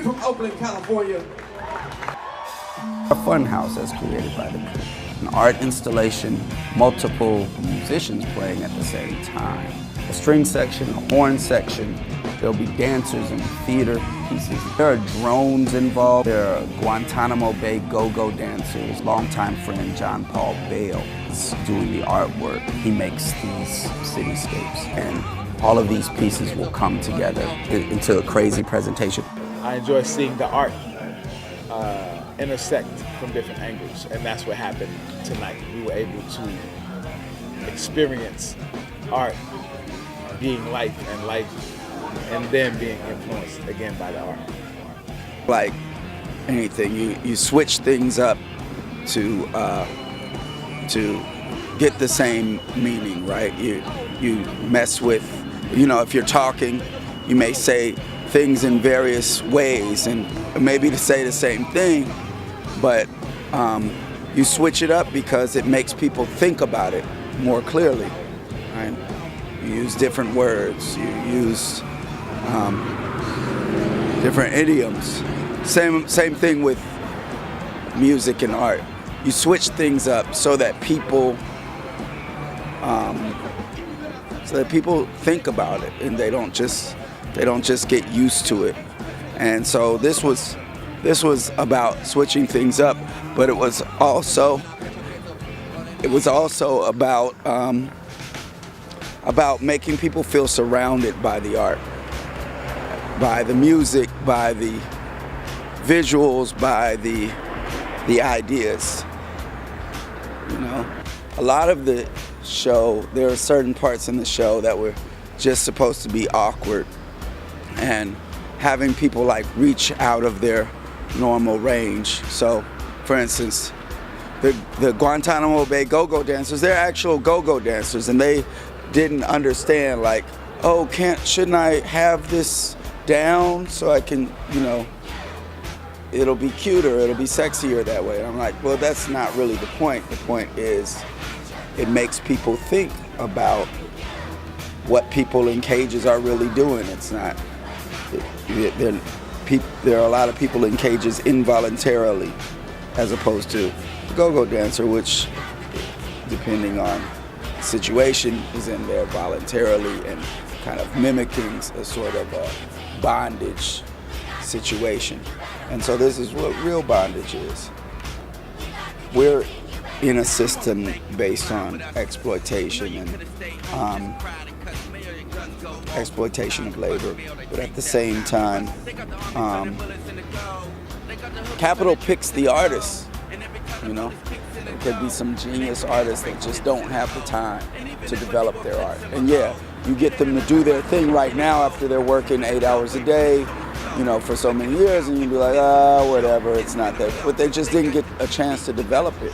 from Oakland, California. A fun house that's created by the Coup. An art installation, multiple musicians playing at the same time. A string section, a horn section. There'll be dancers and theater pieces. There are drones involved. There are Guantanamo Bay go-go dancers. Longtime friend John Paul Bale is doing the artwork. He makes these cityscapes, and all of these pieces will come together into a crazy presentation. I enjoy seeing the art intersect from different angles, and that's what happened tonight. We were able to experience art being life, and then being influenced again by the art. Like anything, you switch things up to get the same meaning, right? You mess with, if you're talking, you may say things in various ways, and maybe to say the same thing, but you switch it up because it makes people think about it more clearly, right? You use different words, you use different idioms. Same thing with music and art. You switch things up so that people think about it, and they don't just get used to it. And so this was about switching things up, but it was also about making people feel surrounded by the art, by the music, by the visuals, by the ideas. A lot of the show, there are certain parts in the show that were just supposed to be awkward, and having people reach out of their normal range. So, for instance, the Guantanamo Bay go-go dancers, they're actual go-go dancers, and they didn't understand, shouldn't I have this down so I can, it'll be cuter, it'll be sexier that way. And I'm like, well, that's not really the point. The point is it makes people think about what people in cages are really doing. It's not, there are a lot of people in cages involuntarily, as opposed to the go-go dancer, which, depending on the situation, is in there voluntarily and kind of mimicking a sort of a bondage situation. And so this is what real bondage is. We're in a system based on exploitation and exploitation of labor, but at the same time, capital picks the artists. There could be some genius artists that just don't have the time to develop their art. And yeah, you get them to do their thing right now after they're working 8 hours a day, for so many years, and you'd be like, whatever, it's not that. But they just didn't get a chance to develop it.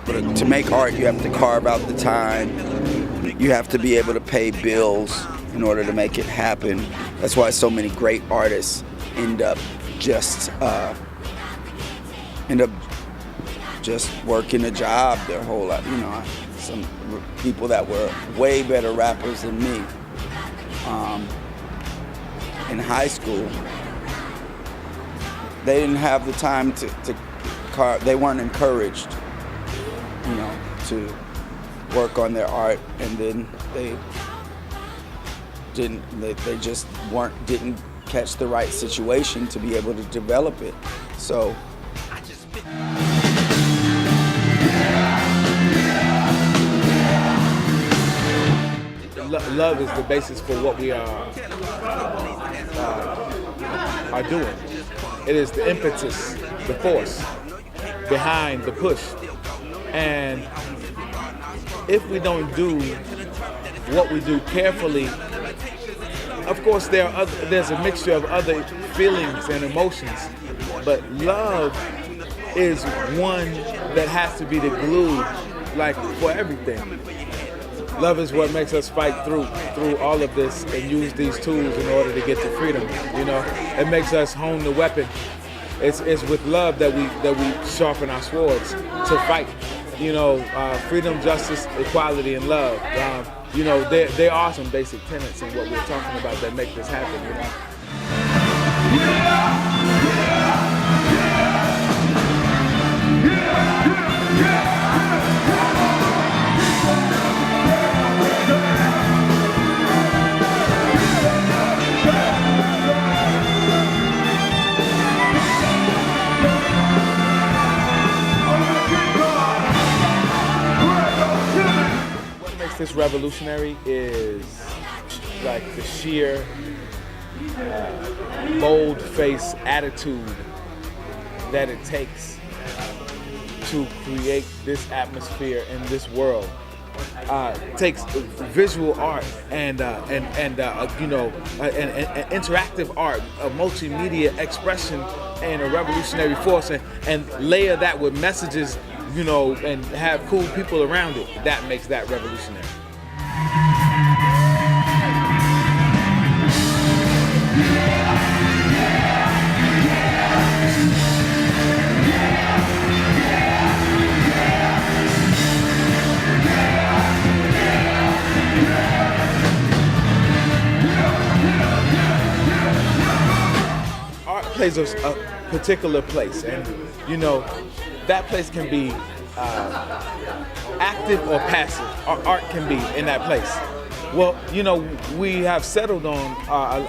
But to make art, you have to carve out the time. You have to be able to pay bills in order to make it happen. That's why so many great artists end up just working a job their whole life. Some people that were way better rappers than me in high school, they didn't have the time to carve. They weren't encouraged, to work on their art, and then they just didn't catch the right situation to be able to develop it. So love is the basis for what we are doing. It is the impetus, the force behind the push. And if we don't do what we do carefully, of course there's a mixture of other feelings and emotions, but love is one that has to be the glue, for everything. Love is what makes us fight through all of this and use these tools in order to get to freedom. It makes us hone the weapon. It's with love that we sharpen our swords to fight. Freedom, justice, equality, and love. There are some basic tenets in what we're talking about that make this happen. What makes this revolutionary is like the sheer bold-faced attitude that it takes to create this atmosphere in this world. It takes visual art and you know, an interactive art, a multimedia expression, and a revolutionary force, and layer that with messages, you know, and have cool people around it. That makes that revolutionary. Art plays a particular place, and you know, that place can be active or passive. Art can be in that place. Well, you know, we have settled on,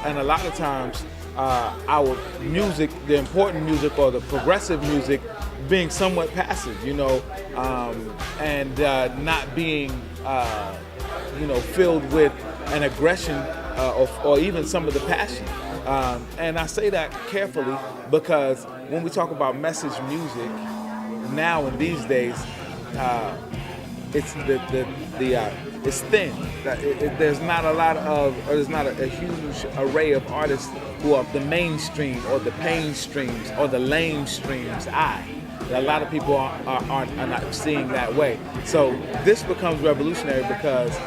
and a lot of times, our music, the important music or the progressive music, being somewhat passive, you know, and not being, you know, filled with an aggression or even some of the passion. And I say that carefully because when we talk about message music, now in these days, it's it's thin. There's not a lot of, or there's not a huge array of artists who are the mainstream or the painstreams or the lame streams. A lot of people are not seeing that way. So this becomes revolutionary because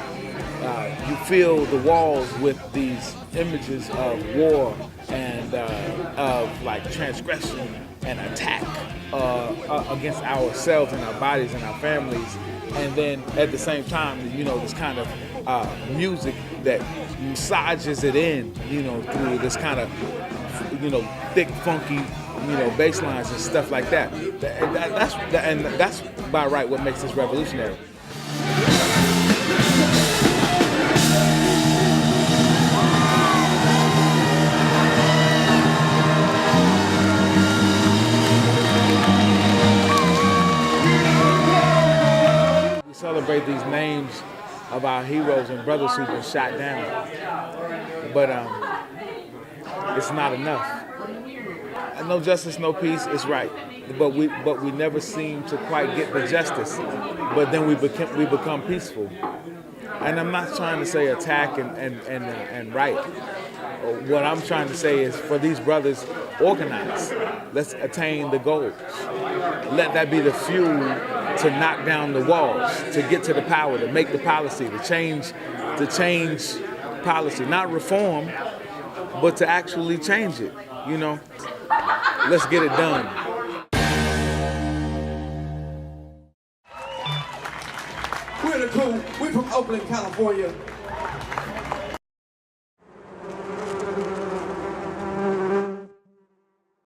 you fill the walls with these images of war and of like transgression and attack against ourselves and our bodies and our families, and then at the same time, you know, this kind of music that massages it in, you know, through this kind of, you know, thick, funky, you know, bass lines and stuff like that. That's by right what makes this revolutionary. We celebrate these names of our heroes and brothers who've been shot down, but it's not enough. No justice, no peace is right, but we never seem to quite get the justice. But then we become peaceful. And I'm not trying to say attack and right. What I'm trying to say is for these brothers, organize. Let's attain the goals. Let that be the fuel to knock down the walls, to get to the power, to make the policy, to change policy. Not reform, but to actually change it, you know? Let's get it done. We're the Coup. We're from Oakland, California.